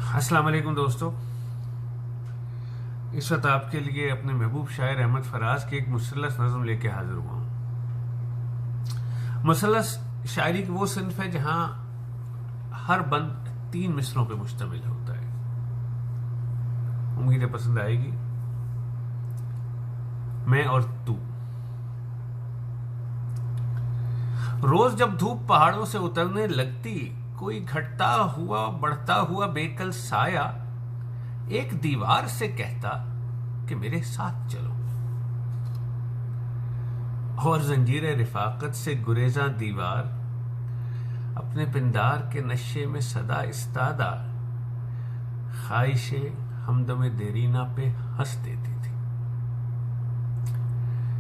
अस्सलाम वालेकुम दोस्तों। इस वक्त आपके लिए अपने महबूब शायर अहमद फराज की एक मुसल्लस नज़म लेके हाजिर हुआ हूँ। मुसल्लस शायरी की वो सिन्फ है जहां हर बंद 3 मिसरों पे मुश्तमिल होता है। उम्मीद है पसंद आएगी। मैं और तू। रोज जब धूप पहाड़ों से उतरने लगती, कोई घटता हुआ बढ़ता हुआ बेकल साया एक दीवार से कहता कि मेरे साथ चलो, और जंजीरे रिफाकत से गुरेजा दीवार अपने पिंदार के नशे में सदा इस्तादा ख्वाहिशे हमदमे देरीना पे हंस देती थी।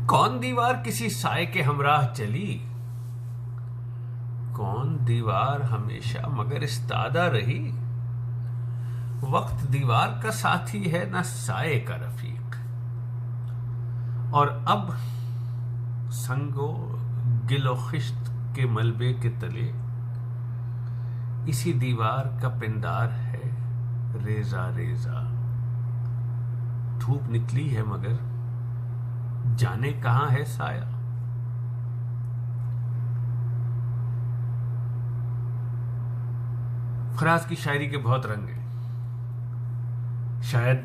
कौन दीवार किसी साए के हमराह चली, कौन दीवार हमेशा मगर इस्तादा रही। वक्त दीवार का साथी है ना साए का रफीक, और अब संगो गिलो खिश्त के मलबे के तले इसी दीवार का पिंदार है रेजा रेजा। धूप निकली है मगर जाने कहां है साया। फराज की शायरी के बहुत रंग हैं। शायद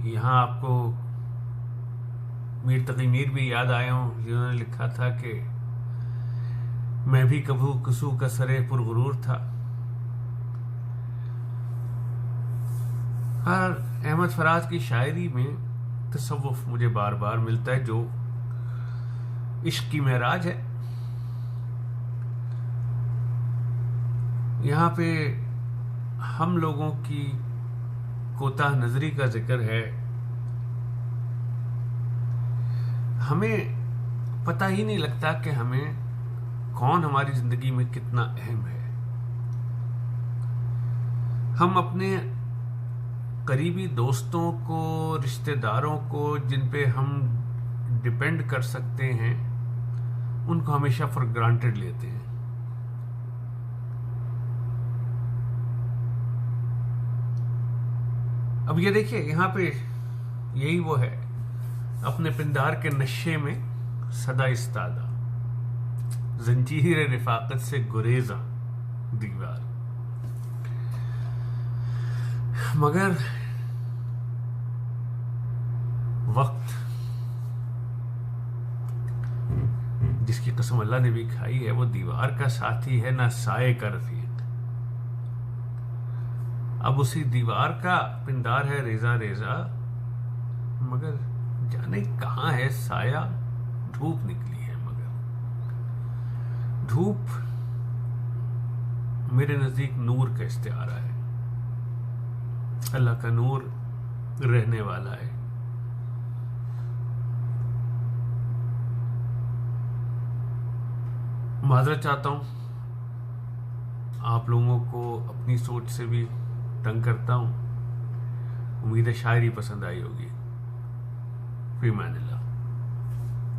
यहां आपको मीर तकी मीर भी याद आए हों, जिन्होंने लिखा था कि मैं भी कभू कसू का सरे पुरगुरूर था। हर अहमद फराज की शायरी में तसव्वुफ मुझे बार बार मिलता है, जो इश्क की महराज है। यहाँ पे हम लोगों की कोताह नजरी का जिक्र है। हमें पता ही नहीं लगता कि हमें कौन हमारी जिंदगी में कितना अहम है। हम अपने करीबी दोस्तों को, रिश्तेदारों को, जिन पे हम डिपेंड कर सकते हैं, उनको हमेशा फॉर ग्रांटेड लेते हैं। अब ये देखिए, यहां पे यही वो है, अपने पिंदार के नशे में सदा इस्तादा जंजीर रिफाकत से गुरेजा दीवार। मगर वक्त, जिसकी कसम अल्लाह ने भी खाई है, वो दीवार का साथी है ना साए का रफीक। अब उसी दीवार का पिंदार है रेजा रेजा, मगर जाने कहां है साया। धूप निकली है मगर धूप मेरे नजदीक नूर का इस्तिआरा है। अल्लाह का नूर रहने वाला है। माजरत चाहता हूं, आप लोगों को अपनी सोच से भी तंग करता हूं। उम्मीद है शायरी पसंद आई होगी। फी अमानिल्लाह।